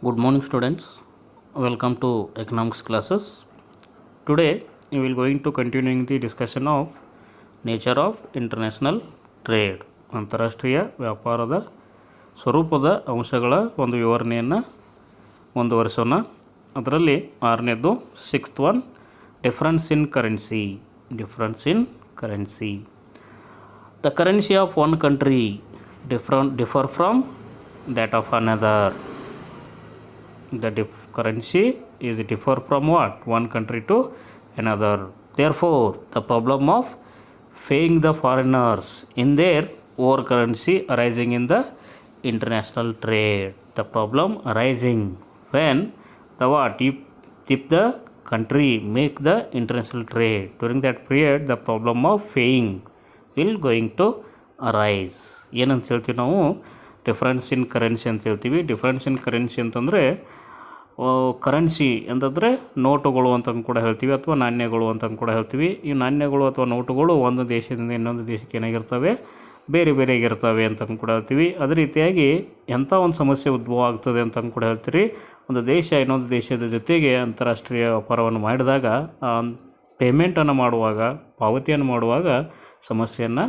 Good morning, students. Welcome to economics classes. Today we will going to continuing the discussion of nature of international trade. ಅಂತಾರಾಷ್ಟ್ರೀಯ ವ್ಯಾಪಾರದ ಸ್ವರೂಪದ ಅಂಶಗಳ ಒಂದು ವಿವರಣೆಯನ್ನು ಮುಂದುವರಿಸೋಣ. ಅದರಲ್ಲಿ ಆರನೇದು sixth one difference in currency. The currency of one country differ from that of another. The currency is differ from what? One country to another. Therefore, the problem of paying the foreigners in their war currency arising in the international trade. The problem arising when the what? If the country make the international trade, during that period the problem of paying will going to arise. ಏನಂತ ಹೇಳ್ತೀವಿ ನಾವು? Difference in currency ಅಂತ ಹೇಳ್ತೀವಿ. Difference in currency ಅಂತಂದರೆ currency ಅಂತಂದರೆ ನೋಟುಗಳು ಅಂತ ಕೂಡ ಹೇಳ್ತೀವಿ, ಅಥವಾ ನಾಣ್ಯಗಳು ಅಂತ ಕೂಡ ಹೇಳ್ತೀವಿ. ಈ ನಾಣ್ಯಗಳು ಅಥವಾ ನೋಟುಗಳು ಒಂದು ದೇಶದಿಂದ ಇನ್ನೊಂದು ದೇಶಕ್ಕೆ ಏನಾಗಿರ್ತವೆ, ಬೇರೆ ಬೇರೆಗಿರ್ತವೆ ಅಂತ ಕೂಡ ಹೇಳ್ತೀವಿ. ಅದೇ ರೀತಿಯಾಗಿ ಎಂಥ ಒಂದು ಸಮಸ್ಯೆ ಉದ್ಭವ ಆಗ್ತದೆ ಅಂತ ಕೂಡ ಹೇಳ್ತೀರಿ. ಒಂದು ದೇಶ ಇನ್ನೊಂದು ದೇಶದ ಜೊತೆಗೆ ಅಂತಾರಾಷ್ಟ್ರೀಯ ವ್ಯಾಪಾರವನ್ನು ಮಾಡಿದಾಗ ಪೇಮೆಂಟನ್ನು ಮಾಡುವಾಗ, ಪಾವತಿಯನ್ನು ಮಾಡುವಾಗ ಸಮಸ್ಯೆಯನ್ನು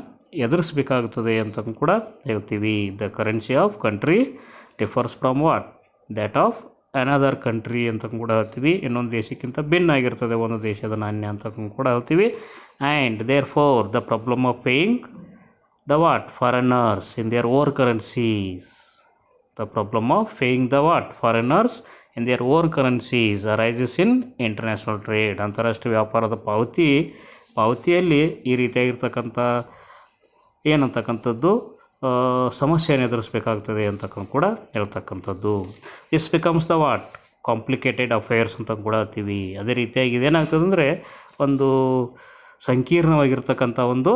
ಎದುರಿಸಬೇಕಾಗುತ್ತದೆ ಅಂತ ಕೂಡ ಹೇಳ್ತೀವಿ. The currency of country differs from what? That of another country ಅಂತ ಕೂಡ ಹೇಳ್ತೀವಿ. ಇನ್ನೊಂದು ದೇಶಕ್ಕಿಂತ ಭಿನ್ನ ಆಗಿರ್ತದೆ ಒಂದು ದೇಶದ ನಾಣ್ಯ ಅಂತ ಕೂಡ ಹೇಳ್ತೀವಿ. And therefore the problem of paying the what? Foreigners in their or currencies. The problem of paying the what? Foreigners in their or currencies arises in international trade. ಅಂತಾರಾಷ್ಟ್ರೀಯ ವ್ಯಾಪಾರದ ಪಾವತಿಯಲ್ಲಿ ಈ ರೀತಿಯಾಗಿರ್ತಕ್ಕಂಥ ಏನಂತಕ್ಕಂಥದ್ದು ಸಮಸ್ಯೆಯನ್ನು ಎದುರಿಸಬೇಕಾಗ್ತದೆ ಅಂತಕ್ಕಂಥ ಕೂಡ ಹೇಳ್ತಕ್ಕಂಥದ್ದು. This becomes the what? Complicated affairs ಅಂತ ಕೂಡ ಹೇಳ್ತೀವಿ. ಅದೇ ರೀತಿಯಾಗಿ ಇದೇನಾಗ್ತದೆ ಅಂದರೆ ಒಂದು ಸಂಕೀರ್ಣವಾಗಿರ್ತಕ್ಕಂಥ ಒಂದು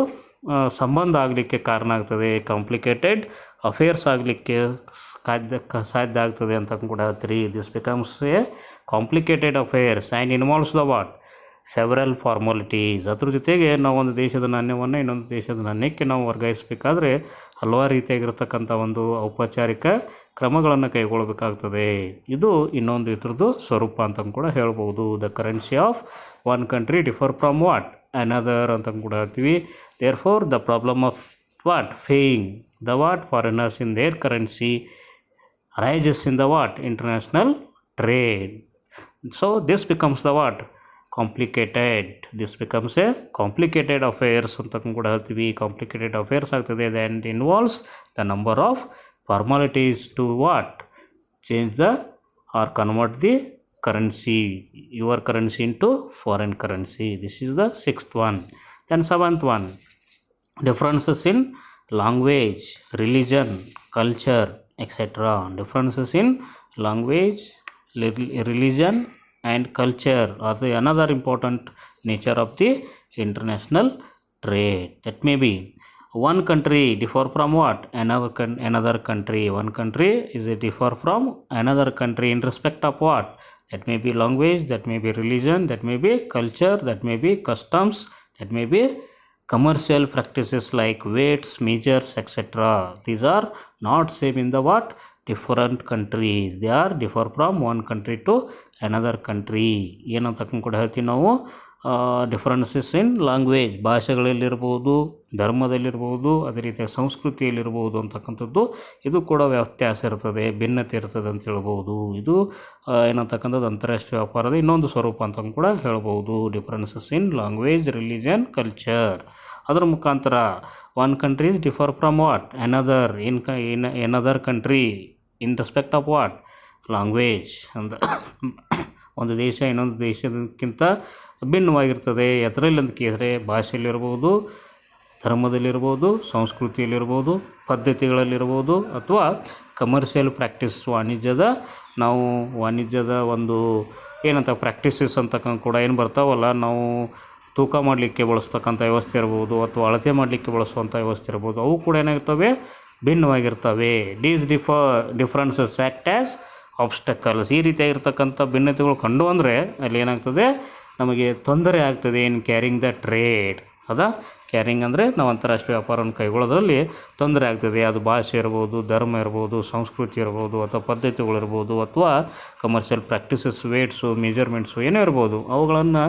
ಸಂಬಂಧ ಆಗಲಿಕ್ಕೆ ಕಾರಣ ಆಗ್ತದೆ. ಕಾಂಪ್ಲಿಕೇಟೆಡ್ ಅಫೇರ್ಸ್ ಆಗಲಿಕ್ಕೆ ಸಾಧ್ಯ ಆಗ್ತದೆ ಅಂತ ಕೂಡ ಹೇಳ್ತೀರಿ. This becomes a complicated affairs and involves the what? Several formalities. ಅದ್ರ ಜೊತೆಗೆ ನಾವು ಒಂದು ದೇಶದ ನಾಣ್ಯವನ್ನು ಇನ್ನೊಂದು ದೇಶದ ನಾಣ್ಯಕ್ಕೆ ನಾವು ವರ್ಗಾಯಿಸಬೇಕಾದ್ರೆ ಹಲವಾರು ರೀತಿಯಾಗಿರ್ತಕ್ಕಂಥ ಒಂದು ಔಪಚಾರಿಕ ಕ್ರಮಗಳನ್ನು ಕೈಗೊಳ್ಳಬೇಕಾಗ್ತದೆ. ಇದು ಇನ್ನೊಂದು ಇದ್ರದ್ದು ಸ್ವರೂಪ ಅಂತ ಕೂಡ ಹೇಳ್ಬೋದು. The currency of one country differ from what? Another ಅಂತ ಕೂಡ ಹೇಳ್ತೀವಿ. Therefore the problem of what? Paying the what? Foreigners in their currency arises in the what? International trade. So this becomes the what? Complicated. This becomes a complicated affairs ಅಂತ ಕೂಡ ಹೇಳ್ತೀವಿ. Complicated affairs ಆಗ್ತದೆ. And involves the number of formalities to what? Change the or convert the currency, your currency into foreign currency. This is the sixth one. Then seventh one differences in language, religion, culture etcetera. Differences in language, religion and culture are the another important nature of the international trade. That may be one country differ from what? Another country. One country is a differ from another country in respect of what? That may be language, that may be religion, that may be culture, that may be customs, that may be commercial practices like weights, measures, etc. These are not same in the what? Different countries. They are differ from one country to another country. ಏನಂತ ಕೂಡ ಹೇಳ್ತೀವಿ ನಾವು? Differences in language, ಭಾಷೆಗಳಲ್ಲಿರ್ಬೋದು, ಧರ್ಮದಲ್ಲಿರ್ಬೋದು, ಅದೇ ರೀತಿಯ ಸಂಸ್ಕೃತಿಯಲ್ಲಿರ್ಬೋದು ಅಂತಕ್ಕಂಥದ್ದು. ಇದು ಕೂಡ ವ್ಯತ್ಯಾಸ ಇರ್ತದೆ, ಭಿನ್ನತೆ ಇರ್ತದೆ ಅಂತ ಹೇಳ್ಬೋದು. ಇದು ಏನಂತಕ್ಕಂಥದ್ದು ಅಂತಾರಾಷ್ಟ್ರೀಯ ವ್ಯಾಪಾರದ ಇನ್ನೊಂದು ಸ್ವರೂಪ ಅಂತ ಕೂಡ ಹೇಳ್ಬೋದು. Differences in language, religion, culture. ಅದರ ಮುಖಾಂತರ one country differ from what? Another in another country in respect of what? Language. ಅಂದ್ರೆ ಒಂದು ದೇಶ ಇನ್ನೊಂದು ದೇಶಕ್ಕಿಂತ ಭಿನ್ನವಾಗಿರ್ತದೆ. ಎದರಲ್ಲಿ ಅಂತ ಕೇಳಿದರೆ ಭಾಷೆಯಲ್ಲಿರ್ಬೋದು, ಧರ್ಮದಲ್ಲಿರ್ಬೋದು, ಸಂಸ್ಕೃತಿಯಲ್ಲಿರ್ಬೋದು, ಪದ್ಧತಿಗಳಲ್ಲಿರ್ಬೋದು, ಅಥವಾ ಕಮರ್ಷಿಯಲ್ ಪ್ರಾಕ್ಟೀಸ್, ವಾಣಿಜ್ಯದ ಒಂದು ಏನಂತ ಪ್ರಾಕ್ಟೀಸಸ್ ಅಂತಕ್ಕಂಥ ಕೂಡ ಏನು ಬರ್ತಾವಲ್ಲ, ನಾವು ತೂಕ ಮಾಡಲಿಕ್ಕೆ ಬಳಸ್ತಕ್ಕಂಥ ವ್ಯವಸ್ಥೆ ಇರ್ಬೋದು, ಅಥವಾ ಅಳತೆ ಮಾಡಲಿಕ್ಕೆ ಬಳಸುವಂಥ ವ್ಯವಸ್ಥೆ ಇರ್ಬೋದು, ಅವು ಕೂಡ ಏನಾಗಿರ್ತವೆ? ಭಿನ್ನವಾಗಿರ್ತವೆ. ಡೀಸ್ ಡಿಫ್ರೆನ್ಸಸ್ ಆ್ಯಕ್ಟ್ ಆ್ಯಸ್ ಆಬ್ಸ್ಟಕಲ್ಸ್. ಈ ರೀತಿಯಾಗಿರ್ತಕ್ಕಂಥ ಭಿನ್ನತೆಗಳು ಕಂಡು ಅಂದರೆ ಅಲ್ಲಿ ಏನಾಗ್ತದೆ? ನಮಗೆ ತೊಂದರೆ ಆಗ್ತದೆ ಇನ್ ಕ್ಯಾರಿಂಗ್ ದ ಟ್ರೇಡ್. ಕ್ಯಾರಿಂಗ್ ಅಂದರೆ ನಾವು ಅಂತಾರಾಷ್ಟ್ರೀಯ ವ್ಯಾಪಾರವನ್ನು ಕೈಗೊಳ್ಳೋದ್ರಲ್ಲಿ ತೊಂದರೆ ಆಗ್ತದೆ. ಅದು ಭಾಷೆ ಇರ್ಬೋದು, ಧರ್ಮ ಇರ್ಬೋದು, ಸಂಸ್ಕೃತಿ ಇರ್ಬೋದು, ಅಥವಾ ಪದ್ಧತಿಗಳಿರ್ಬೋದು, ಅಥವಾ ಕಮರ್ಷಿಯಲ್ ಪ್ರಾಕ್ಟೀಸಸ್, ವೇಟ್ಸು, ಮೆಜರ್ಮೆಂಟ್ಸು ಏನೋ ಇರ್ಬೋದು, ಅವುಗಳನ್ನು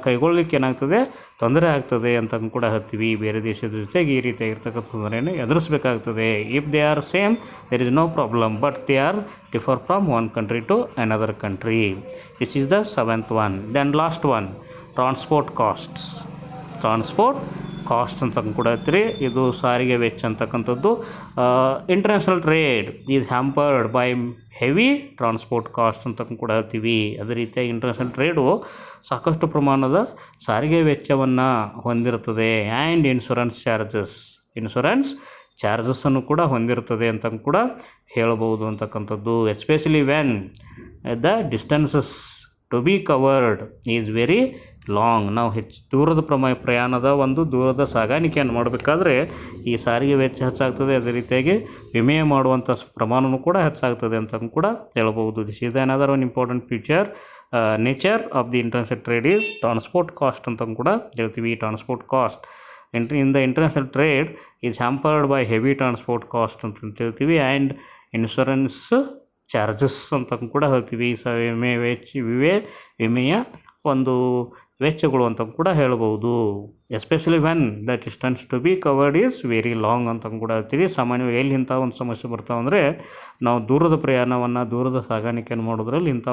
ಕೈಗೊಳ್ಳಲಿಕ್ಕೆ ಏನಾಗ್ತದೆ, ತೊಂದರೆ ಆಗ್ತದೆ ಅಂತ ಕೂಡ ಹೇಳ್ತೀವಿ. ಬೇರೆ ದೇಶದ ಜೊತೆಗೆ ಈ ರೀತಿಯಾಗಿರ್ತಕ್ಕಂಥ ತೊಂದರೆಯನ್ನು ಎದುರಿಸಬೇಕಾಗ್ತದೆ. If they are same there is no problem, but they are differ from one country to another country. This is the 7th one. Then last one, transport costs. Transport cost ಅಂತ ಕೂಡ ಹೇಳ್ತೀರಿ. ಇದು ಸಾರಿಗೆ ವೆಚ್ಚ ಅಂತಕ್ಕಂಥದ್ದು. International trade is hampered by heavy transport cost ಅಂತ ಕೂಡ ಹೇಳ್ತೀವಿ. ಅದೇ ರೀತಿಯಾಗಿ ಇಂಟರ್ನ್ಯಾಷನಲ್ ಟ್ರೇಡು ಸಾಕಷ್ಟು ಪ್ರಮಾಣದ ಸಾರಿಗೆ ವೆಚ್ಚವನ್ನು ಹೊಂದಿರುತ್ತದೆ. ಆ್ಯಂಡ್ ಇನ್ಶೂರೆನ್ಸ್ ಚಾರ್ಜಸ್ಸನ್ನು ಕೂಡ ಹೊಂದಿರುತ್ತದೆ ಅಂತ ಕೂಡ ಹೇಳ್ಬೋದು ಅಂತಕ್ಕಂಥದ್ದು. Especially when the distances to be covered is very long. ನಾವು ದೂರದ ಪ್ರಯಾಣದ ದೂರದ ಸಾಗಾಣಿಕೆಯನ್ನು ಮಾಡಬೇಕಾದ್ರೆ ಈ ಸಾರಿಗೆ ವೆಚ್ಚ ಹೆಚ್ಚಾಗ್ತದೆ. ಅದೇ ರೀತಿಯಾಗಿ ವಿಮೆ ಮಾಡುವಂಥ ಪ್ರಮಾಣವೂ ಕೂಡ ಹೆಚ್ಚಾಗ್ತದೆ ಅಂತ ಕೂಡ ಹೇಳ್ಬೋದು. This is another one important nature of the international trade is transport cost ಅಂತ ಕೂಡ ಹೇಳ್ತೀವಿ. Transport cost in the international trade is hampered by heavy transport cost ಅಂತ ಹೇಳ್ತೀವಿ. ಆ್ಯಂಡ್ ಇನ್ಶೂರೆನ್ಸ್ ಚಾರ್ಜಸ್ ಅಂತ ಕೂಡ ಹೇಳ್ತೀವಿ. ವಿಮೆಯ ವೆಚ್ಚಗಳು ಅಂತ ಕೂಡ ಹೇಳ್ಬೋದು. Especially when the distance to be covered is very long ಅಂತ ಕೂಡ ಹೇಳ್ತೀವಿ. ಸಾಮಾನ್ಯವಾಗಿ ಎಲ್ಲಿ ಇಂಥ ಒಂದು ಸಮಸ್ಯೆ ಬರ್ತಾವಂದರೆ, ನಾವು ದೂರದ ಸಾಗಾಣಿಕೆಯನ್ನು ಮಾಡೋದ್ರಲ್ಲಿ ಇಂಥ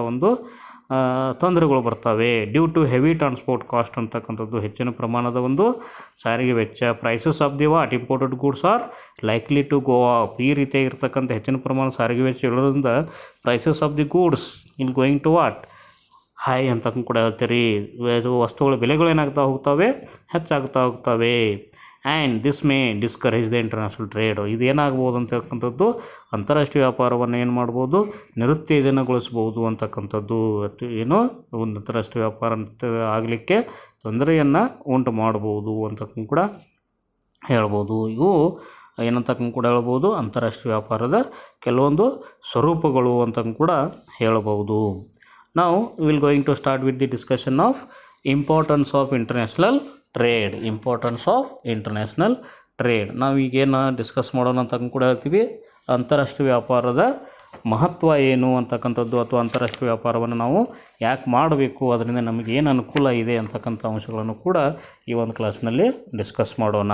ತೊಂದರೆಗಳು ಬರ್ತವೆ. Due to heavy transport cost ಅಂತಕ್ಕಂಥದ್ದು, ಹೆಚ್ಚಿನ ಪ್ರಮಾಣದ ಸಾರಿಗೆ ವೆಚ್ಚ. Prices of the imported goods are likely to go up. ಈ ರೀತಿಯಾಗಿರ್ತಕ್ಕಂಥ ಹೆಚ್ಚಿನ ಪ್ರಮಾಣದ ಸಾರಿಗೆ ವೆಚ್ಚ ಇರೋದ್ರಿಂದ prices of the goods in going to high ಅಂತ ಕೂಡ ಹೇಳ್ತೀರಿ. ವಸ್ತುಗಳ ಬೆಲೆಗಳು ಏನಾಗ್ತಾ ಹೋಗ್ತವೆ, ಹೆಚ್ಚಾಗ್ತಾ ಹೋಗ್ತವೆ. And this may discourage the international trade. ಇದೇನಾಗ್ಬೋದು ಅಂತಕ್ಕಂಥದ್ದು, ಅಂತಾರಾಷ್ಟ್ರೀಯ ವ್ಯಾಪಾರವನ್ನು ಏನು ಮಾಡ್ಬೋದು, ನಿರುತ್ತೇಜನಗೊಳಿಸ್ಬೋದು ಅಂತಕ್ಕಂಥದ್ದು. ಏನೋ ಒಂದು ಅಂತಾರಾಷ್ಟ್ರೀಯ ವ್ಯಾಪಾರ ಆಗಲಿಕ್ಕೆ ತೊಂದರೆಯನ್ನು ಉಂಟು ಮಾಡ್ಬೋದು ಅಂತ ಕೂಡ ಹೇಳ್ಬೋದು. ಇವು ಏನಂತ ಕೂಡ ಹೇಳ್ಬೋದು, ಅಂತಾರಾಷ್ಟ್ರೀಯ ವ್ಯಾಪಾರದ ಕೆಲವೊಂದು ಸ್ವರೂಪಗಳು ಅಂತ ಕೂಡ ಹೇಳ್ಬೋದು. Now we will going to start with the discussion of importance of international trade. ನಾವು ಈಗೇನು ಡಿಸ್ಕಸ್ ಮಾಡೋಣ ಅಂತ ಕೂಡ ಹೇಳ್ತೀವಿ. ಅಂತಾರಾಷ್ಟ್ರೀಯ ವ್ಯಾಪಾರದ ಮಹತ್ವ ಏನು ಅಂತಕ್ಕಂಥದ್ದು, ಅಥವಾ ಅಂತಾರಾಷ್ಟ್ರೀಯ ವ್ಯಾಪಾರವನ್ನು ನಾವು ಯಾಕೆ ಮಾಡಬೇಕು, ಅದರಿಂದ ನಮಗೆ ಏನು ಅನುಕೂಲ ಇದೆ ಅಂತಕ್ಕಂಥ ಅಂಶಗಳನ್ನು ಕೂಡ ಈ ಒಂದು ಕ್ಲಾಸ್ನಲ್ಲಿ ಡಿಸ್ಕಸ್ ಮಾಡೋಣ.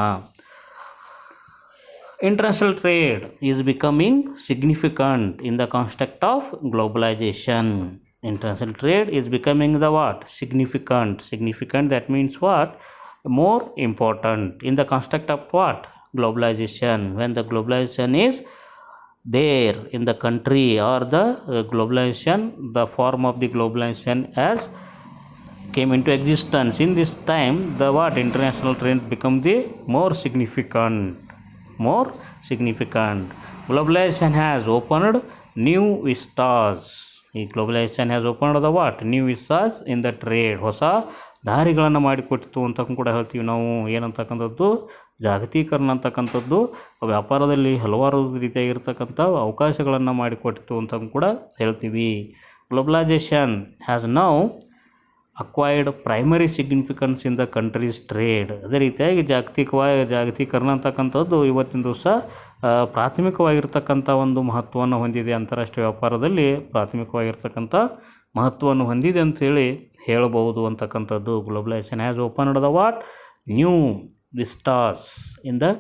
International trade is becoming significant in the context of globalization. International trade is becoming the significant, that means more important in the context of globalization. When the globalization is there in the country, or the the form of the globalization as came into existence, in this time the international trade become the more significant. Globalization has opened new vistas. ಈ globalization has opened the new ವಿಸಾಸ್ in the trade. ಹೊಸ ದಾರಿಗಳನ್ನು ಮಾಡಿಕೊಟ್ಟಿತು ಅಂತ ಕೂಡ ಹೇಳ್ತೀವಿ ನಾವು. ಏನಂತಕ್ಕಂಥದ್ದು, ಜಾಗತೀಕರಣ ಅಂತಕ್ಕಂಥದ್ದು ವ್ಯಾಪಾರದಲ್ಲಿ ಹಲವಾರು ರೀತಿಯಾಗಿರ್ತಕ್ಕಂಥ ಅವಕಾಶಗಳನ್ನು ಮಾಡಿಕೊಟ್ಟಿತು ಅಂತ ಕೂಡ ಹೇಳ್ತೀವಿ. Globalisation has now acquired primary significance in the countries trade. ಅದೇ ರೀತಿಯಾಗಿ ಜಾಗತೀಕರಣ ಅಂತಕ್ಕಂಥದ್ದು ಇವತ್ತಿನ ದಿವಸ ಪ್ರಾಥಮಿಕವಾಗಿರ್ತಕ್ಕಂಥ ಮಹತ್ವವನ್ನು ಹೊಂದಿದೆ. ಅಂತಾರಾಷ್ಟ್ರೀಯ ವ್ಯಾಪಾರದಲ್ಲಿ ಪ್ರಾಥಮಿಕವಾಗಿರ್ತಕ್ಕಂಥ ಮಹತ್ವವನ್ನು ಹೊಂದಿದೆ ಅಂಥೇಳಿ ಹೇಳಬಹುದು ಅಂತಕ್ಕಂಥದ್ದು. Globalization has opened the new vistas in the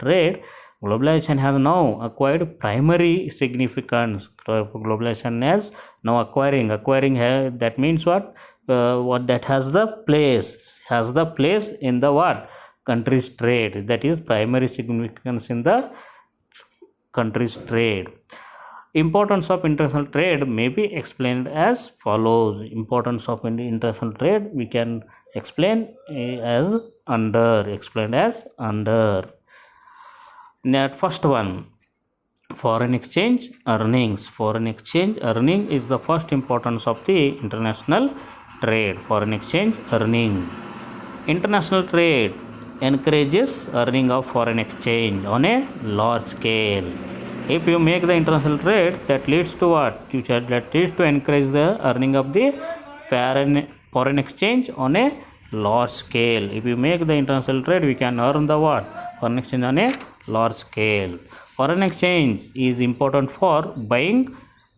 trade. Globalization has now acquired primary significance. Globalization is now acquiring. That means what that has the place in the country's trade. That is primary significance in the country's trade. Importance of international trade may be explained as follows. Importance of international trade we can explained as under. That first one, foreign exchange earnings. Foreign exchange earning is the first importance of the international trade. Foreign exchange earning. International trade encourages earning of foreign exchange on a large scale. If you make the international trade, that leads to what? That leads to encourage the earning of the foreign exchange on a large scale. If you make the international trade, we can earn the what? Foreign exchange on a large scale. Foreign exchange is important for buying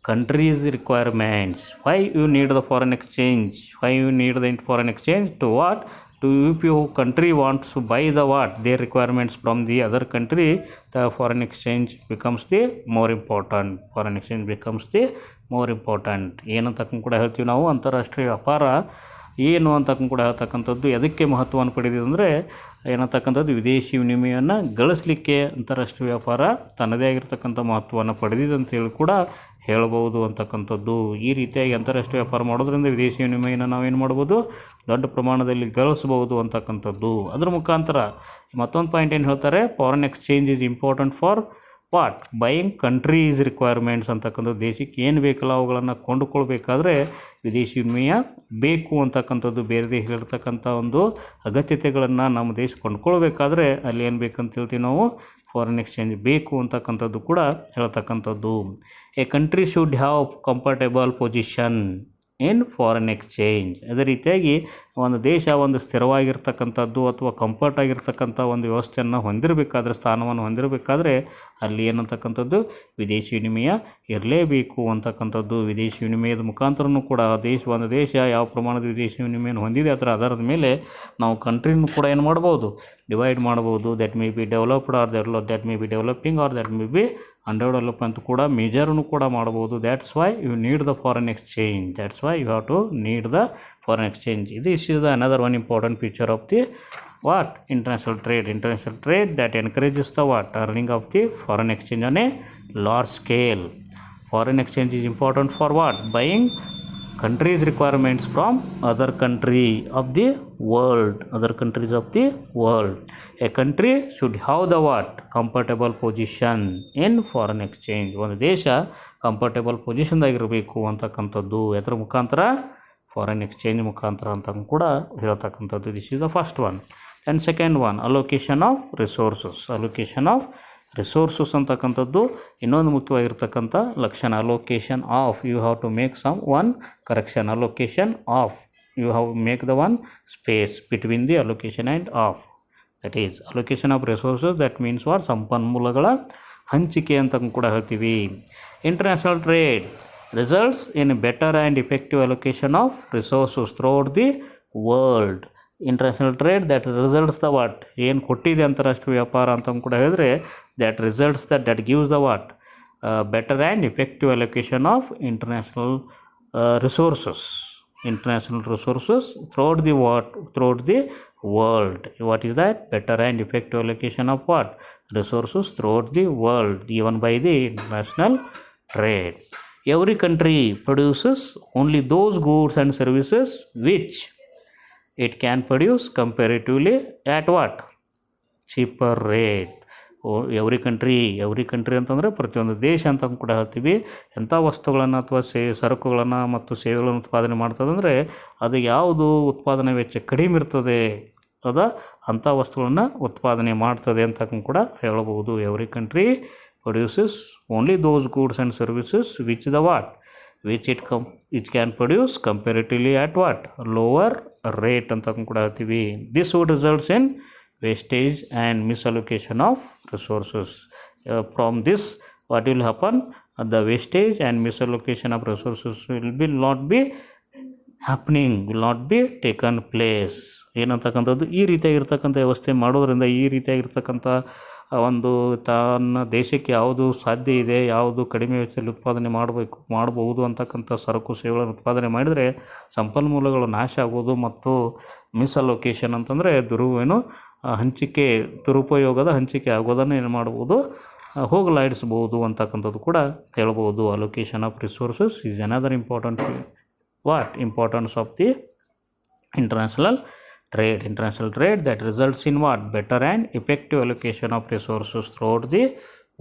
countries' requirements. Why you need the foreign exchange? Why you need the foreign exchange? To what? To if your country wants to buy the what? Their requirements from the other country, the foreign exchange becomes the more important. Foreign exchange becomes the more important. ಏನಂತಕ್ಕಂತ ಕೂಡ ಹೇಳ್ತೀವಿ ನಾವು ಅಂತಾರಾಷ್ಟ್ರೀಯ ವ್ಯಾಪಾರ ಏನು ಅಂತಕ್ಕಂತ ಕೂಡ ಹೇಳ್ತಕ್ಕಂಥದ್ದು ಎದಕ್ಕೆ ಮಹತ್ವವನ್ನು ಪಡೆದಿದೆ ಅಂದರೆ ಏನಂತಕ್ಕಂಥದ್ದು ವಿದೇಶಿ ವಿನಿಮಯವನ್ನು ಗಳಿಸಲಿಕ್ಕೆ ಅಂತಾರಾಷ್ಟ್ರೀಯ ವ್ಯಾಪಾರ ತನ್ನದೇ ಆಗಿರ್ತಕ್ಕಂಥ ಮಹತ್ವವನ್ನು ಪಡೆದಿದೆ ಅಂತೇಳಿ ಕೂಡ ಹೇಳ್ಬೋದು ಅಂತಕ್ಕಂಥದ್ದು. ಈ ರೀತಿಯಾಗಿ ಅಂತಾರಾಷ್ಟ್ರೀಯ ವ್ಯಾಪಾರ ಮಾಡೋದ್ರಿಂದ ವಿದೇಶಿ ವಿನಿಮಯನ ನಾವೇನು ಮಾಡ್ಬೋದು, ದೊಡ್ಡ ಪ್ರಮಾಣದಲ್ಲಿ ಗಳಿಸ್ಬೋದು ಅಂತಕ್ಕಂಥದ್ದು. ಅದ್ರ ಮುಖಾಂತರ ಮತ್ತೊಂದು ಪಾಯಿಂಟ್ ಏನು ಹೇಳ್ತಾರೆ, foreign exchange is important for what? Buying countries requirements ಅಂತಕ್ಕಂಥದ್ದು. ದೇಶಕ್ಕೆ ಏನು ಬೇಕಲ್ಲ ಅವುಗಳನ್ನು ಕೊಂಡುಕೊಳ್ಬೇಕಾದ್ರೆ ವಿದೇಶಿ ವಿನಿಮಯ ಬೇಕು ಅಂತಕ್ಕಂಥದ್ದು. ಬೇರೆ ದೇಶಗಳಿರ್ತಕ್ಕಂಥ ಒಂದು ಅಗತ್ಯತೆಗಳನ್ನು ನಮ್ಮ ದೇಶ ಕೊಂಡ್ಕೊಳ್ಬೇಕಾದ್ರೆ ಅಲ್ಲಿ ಏನು ಬೇಕಂತ ಹೇಳ್ತೀವಿ ನಾವು, ಫಾರಿನ್ ಎಕ್ಸ್ಚೇಂಜ್ ಬೇಕು ಅಂತಕ್ಕಂಥದ್ದು ಕೂಡ ಹೇಳ್ತಕ್ಕಂಥದ್ದು. A country should have comfortable position in foreign exchange. ಅದೇ ರೀತಿಯಾಗಿ ಒಂದು ದೇಶ ಒಂದು ಸ್ಥಿರವಾಗಿರ್ತಕ್ಕಂಥದ್ದು ಅಥವಾ ಕಂಫರ್ಟ್ ಆಗಿರ್ತಕ್ಕಂಥ ಒಂದು ವ್ಯವಸ್ಥೆಯನ್ನು ಹೊಂದಿರಬೇಕಾದ್ರೆ, ಸ್ಥಾನವನ್ನು ಹೊಂದಿರಬೇಕಾದ್ರೆ ಅಲ್ಲಿ ಏನಂತಕ್ಕಂಥದ್ದು ವಿದೇಶಿ ವಿನಿಮಯ ಇರಲೇಬೇಕು ಅಂತಕ್ಕಂಥದ್ದು. ವಿದೇಶಿ ವಿನಿಮಯದ ಮುಖಾಂತರನೂ ಕೂಡ ಒಂದು ದೇಶ ಯಾವ ಪ್ರಮಾಣದ ವಿದೇಶಿ ವಿನಿಮಯನ ಹೊಂದಿದೆ ಅದರ ಆಧಾರದ ಮೇಲೆ ನಾವು ಕಂಟ್ರಿನೂ ಕೂಡ ಏನು ಮಾಡ್ಬೋದು, ಡಿವೈಡ್ ಮಾಡ್ಬೋದು. That may be developed or that may be developing or that may be underdevelop ಅಂತ ಕೂಡ ಮೇಜರ್ನು ಕೂಡ ಮಾಡ್ಬೋದು. That's why you need the foreign exchange. That's why you have to need the foreign exchange. This is the another one important feature of the what? International trade. International trade that encourages the what? Earning of the foreign exchange on a large scale. Foreign exchange is important for what? Buying countries' requirements from other country of the world. Other countries of the world. A country should have the what? Comfortable position in foreign exchange. ಒಂದು ದೇಶ comfortable ಪೊಸಿಷನ್ದಾಗಿರಬೇಕು ಅಂತಕ್ಕಂಥದ್ದು ಎದರ ಮುಖಾಂತರ? Foreign exchange ಮುಖಾಂತರ ಅಂತ ಕೂಡ ಹೇಳ್ತಕ್ಕಂಥದ್ದು. This is the first one. And second one, allocation of resources. Allocation of resources ಅಂತಕ್ಕಂಥದ್ದು ಇನ್ನೊಂದು ಮುಖ್ಯವಾಗಿರ್ತಕ್ಕಂಥ ಲಕ್ಷಣ. Allocation of, you have to make some one correction. Allocation of, you have make the one space between the allocation and of. That is allocation of resources. That means what? ಸಂಪನ್ಮೂಲಗಳ ಹಂಚಿಕೆ ಅಂತ ಕೂಡ ಹೇಳ್ತೀವಿ. International trade results in a better and effective allocation of resources throughout the world. International trade that results the what? ಏನು ಕೊಟ್ಟಿದೆ ಅಂತಾರಾಷ್ಟ್ರೀಯ ವ್ಯಾಪಾರ ಅಂತ ಕೂಡ ಹೇಳಿದ್ರೆ that results that gives the what? Better and effective allocation of international resources. International resources throughout the what? Throughout the world. What is that? Better and effective allocation of what? Resources throughout the world given by the international trade. Every country produces only those goods and services which it can produce comparatively at what? Cheaper rate. Every country ಅಂತಂದರೆ ಪ್ರತಿಯೊಂದು ದೇಶ ಅಂತ ಕೂಡ ಹೇಳ್ತೀವಿ. ಎಂಥ ವಸ್ತುಗಳನ್ನು ಅಥವಾ ಸರಕುಗಳನ್ನು ಮತ್ತು ಸೇವೆಗಳನ್ನು ಉತ್ಪಾದನೆ ಮಾಡ್ತದಂದರೆ ಅದು ಯಾವುದು ಉತ್ಪಾದನೆ ವೆಚ್ಚ ಕಡಿಮೆ ಇರ್ತದೆ ಅಂಥ ವಸ್ತುಗಳನ್ನು ಉತ್ಪಾದನೆ ಮಾಡ್ತದೆ ಅಂತ ಕೂಡ ಹೇಳಬಹುದು. Every country produces only those goods and services which the what? Which it can produce comparatively at what? Lower rate ಅಂತ ಕೂಡ ಹೇಳ್ತೀವಿ. This would results in wastage and misallocation of resources. From this what will happen? The wastage and misallocation of resources will not be happening, will not be taken place. ಏನಂತಕ್ಕಂಥದ್ದು ಈ ರೀತಿಯಾಗಿರ್ತಕ್ಕಂಥ ವ್ಯವಸ್ಥೆ ಮಾಡೋದ್ರಿಂದ ಈ ರೀತಿಯಾಗಿರ್ತಕ್ಕಂಥ ಒಂದು ತನ್ನ ದೇಶಕ್ಕೆ ಯಾವುದು ಸಾಧ್ಯ ಇದೆ, ಯಾವುದು ಕಡಿಮೆ ವೆಚ್ಚದಲ್ಲಿ ಉತ್ಪಾದನೆ ಮಾಡಬಹುದು ಅಂತಕ್ಕಂಥ ಸರಕು ಸೇವೆಗಳನ್ನು ಉತ್ಪಾದನೆ ಮಾಡಿದರೆ ಸಂಪನ್ಮೂಲಗಳು ನಾಶ ಆಗೋದು ಮತ್ತು ಮಿಸ್ಅಲೋಕೇಶನ್ ಅಂತಂದರೆ ಹಂಚಿಕೆ ದುರುಪಯೋಗದ ಹಂಚಿಕೆ ಆಗೋದನ್ನು ಏನು ಮಾಡ್ಬೋದು, ಹೋಗಲಾಡಿಸ್ಬೋದು ಅಂತಕ್ಕಂಥದ್ದು ಕೂಡ ಹೇಳ್ಬೋದು. Allocation of resources is another importance of the international trade that results in what? Better and effective allocation of resources throughout the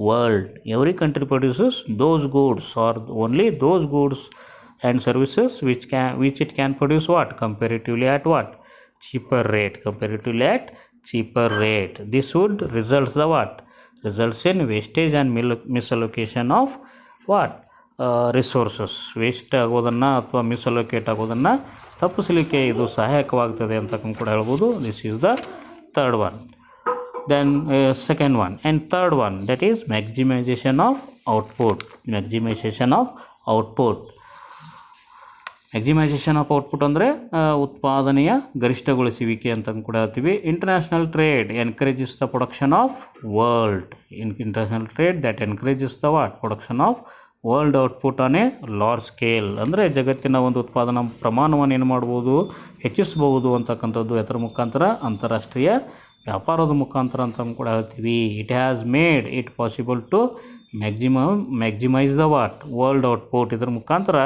world. Every country produces those goods or only those goods and services which it can produce what? Comparatively at what? Cheaper rate. This would results in wastage and misallocation of what? Resources waste ಆಗೋದನ್ನು ಅಥವಾ ಮಿಸ್ಅಲೋಕೇಟ್ ಆಗೋದನ್ನು ತಪ್ಪಿಸಲಿಕ್ಕೆ ಇದು ಸಹಾಯಕವಾಗ್ತದೆ ಅಂತಕ್ಕಂಥ ಕೂಡ ಹೇಳ್ಬೋದು. This is the third one. Then second one and third one, that is maximization of output. Maximization of output ಅಂದರೆ ಉತ್ಪಾದನೆಯ ಗರಿಷ್ಠಗೊಳಿಸುವಿಕೆ ಅಂತ ಕೂಡ ಹೇಳ್ತೀವಿ. International trade encourages the production of world. International trade that encourages the what production of world output on A large scale. ಅಂದರೆ ಜಗತ್ತಿನ ಒಂದು ಉತ್ಪಾದನಾ ಪ್ರಮಾಣವನ್ನು ಏನು ಮಾಡ್ಬೋದು, ಹೆಚ್ಚಿಸ್ಬೋದು ಅಂತಕ್ಕಂಥದ್ದು ಎದರ ಮುಖಾಂತರ, ಅಂತಾರಾಷ್ಟ್ರೀಯ ವ್ಯಾಪಾರದ ಮುಖಾಂತರ ಅಂತ ಕೂಡ ಹೇಳ್ತೀವಿ. It has made it possible to maximise the what world output. ಇದರ ಮುಖಾಂತರ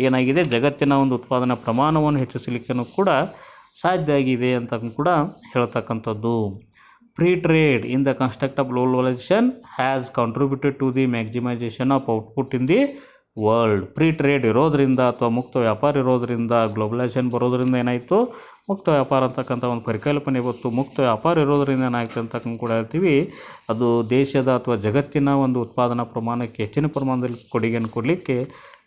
ಏನಾಗಿದೆ, ಜಗತ್ತಿನ ಒಂದು ಉತ್ಪಾದನಾ ಪ್ರಮಾಣವನ್ನು ಹೆಚ್ಚಿಸಲಿಕ್ಕೂ ಕೂಡ ಸಾಧ್ಯ ಆಗಿದೆ ಅಂತ ಕೂಡ ಹೇಳ್ತಕ್ಕಂಥದ್ದು. Free trade in the construct of globalisation has contributed to the maximisation of output in the world. Free trade ಇರೋದರಿಂದ ಅಥವಾ ಮುಕ್ತ ವ್ಯಾಪಾರ ಇರೋದರಿಂದ, ಗ್ಲೋಬಲೈಸೇಷನ್ ಬರೋದರಿಂದ ಏನಾಯಿತು, ಮುಕ್ತ ವ್ಯಾಪಾರ ಅಂತಕ್ಕಂಥ ಒಂದು ಪರಿಕಲ್ಪನೆ ಇವತ್ತು ಮುಕ್ತ ವ್ಯಾಪಾರ ಇರೋದರಿಂದ ಏನಾಯ್ತು ಅಂತಕ್ಕಂಥ ಕೂಡ ಹೇಳ್ತೀವಿ, ಅದು ದೇಶದ ಅಥವಾ ಜಗತ್ತಿನ ಒಂದು ಉತ್ಪಾದನಾ ಪ್ರಮಾಣಕ್ಕೆ ಹೆಚ್ಚಿನ ಪ್ರಮಾಣದಲ್ಲಿ ಕೊಡುಗೆಯನ್ನು ಕೊಡಲಿಕ್ಕೆ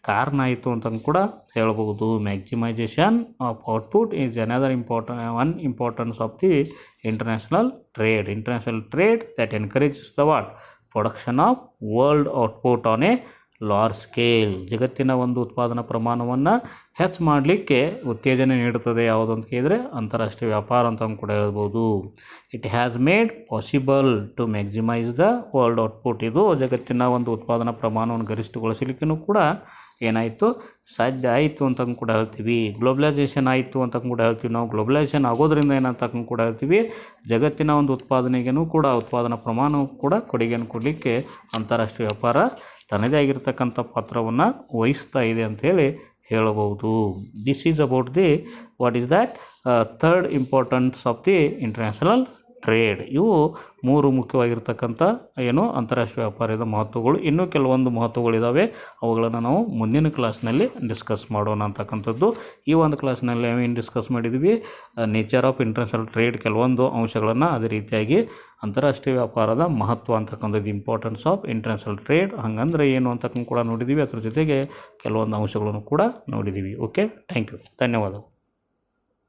ಕಾರಣ ಆಯಿತು ಅಂತ ಕೂಡ ಹೇಳ್ಬೋದು. Maximisation of output is another importance of the international trade. International trade that encourages the what production of world output on A large scale. ಜಗತ್ತಿನ ಒಂದು ಉತ್ಪಾದನಾ ಪ್ರಮಾಣವನ್ನು ಹೆಚ್ಚು ಮಾಡಲಿಕ್ಕೆ ಉತ್ತೇಜನ ನೀಡುತ್ತದೆ. ಯಾವುದು ಅಂತ ಕೇಳಿದರೆ ಅಂತಾರಾಷ್ಟ್ರೀಯ ವ್ಯಾಪಾರ ಅಂತ ಕೂಡ ಹೇಳ್ಬೋದು. It has made possible to maximise the world output. ಇದು ಜಗತ್ತಿನ ಒಂದು ಉತ್ಪಾದನಾ ಪ್ರಮಾಣವನ್ನು ಗರಿಷ್ಠಗೊಳಿಸಲಿಕ್ಕೂ ಕೂಡ ಏನಾಯಿತು, ಸಾಧ್ಯ ಆಯಿತು ಅಂತ ಕೂಡ ಹೇಳ್ತೀವಿ. ಗ್ಲೋಬಲೈಸೇಷನ್ ಆಯಿತು ಅಂತ ಕೂಡ ಹೇಳ್ತೀವಿ ನಾವು. ಗ್ಲೋಬಲೈಸೇಷನ್ ಆಗೋದ್ರಿಂದ ಏನಂತ ಕೂಡ ಹೇಳ್ತೀವಿ, ಜಗತ್ತಿನ ಒಂದು ಉತ್ಪಾದನೆಗೂ ಕೂಡ ಉತ್ಪಾದನಾ ಪ್ರಮಾಣವು ಕೂಡ ಕೊಡುಗೆಯನ್ನು ಕೊಡಲಿಕ್ಕೆ ಅಂತಾರಾಷ್ಟ್ರೀಯ ವ್ಯಾಪಾರ ತನ್ನದೇ ಆಗಿರ್ತಕ್ಕಂಥ ಪಾತ್ರವನ್ನು ವಹಿಸ್ತಾ ಇದೆ ಅಂಥೇಳಿ ಹೇಳಬಹುದು. This is about the what is that third importance of the international trade. ಇವು ಮೂರು ಮುಖ್ಯವಾಗಿರ್ತಕ್ಕಂಥ ಏನು ಅಂತಾರಾಷ್ಟ್ರೀಯ ವ್ಯಾಪಾರದ ಮಹತ್ವಗಳು. ಇನ್ನೂ ಕೆಲವೊಂದು ಮಹತ್ವಗಳಿದ್ದಾವೆ, ಅವುಗಳನ್ನು ನಾವು ಮುಂದಿನ ಕ್ಲಾಸ್ನಲ್ಲಿ ಡಿಸ್ಕಸ್ ಮಾಡೋಣ ಅಂತಕ್ಕಂಥದ್ದು. ಈ ಒಂದು ಕ್ಲಾಸ್ನಲ್ಲಿ ನಾವೇನು ಡಿಸ್ಕಸ್ ಮಾಡಿದ್ವಿ, ನೇಚರ್ ಆಫ್ ಇಂಟರ್ನ್ಯಾಷನಲ್ ಟ್ರೇಡ್ ಕೆಲವೊಂದು ಅಂಶಗಳನ್ನು, ಅದೇ ರೀತಿಯಾಗಿ ಅಂತಾರಾಷ್ಟ್ರೀಯ ವ್ಯಾಪಾರದ ಮಹತ್ವ ಅಂತಕ್ಕಂಥದ್ದು, ಇಂಪಾರ್ಟೆನ್ಸ್ ಆಫ್ ಇಂಟರ್ನ್ಯಾಷನಲ್ ಟ್ರೇಡ್ ಹಂಗಂದ್ರೆ ಏನು ಅಂತಕ್ಕಂಥ ಕೂಡ ನೋಡಿದ್ದೀವಿ. ಅದ್ರ ಜೊತೆಗೆ ಕೆಲವೊಂದು ಅಂಶಗಳನ್ನು ಕೂಡ ನೋಡಿದ್ದೀವಿ. ಓಕೆ, ಥ್ಯಾಂಕ್ ಯು, ಧನ್ಯವಾದಗಳು.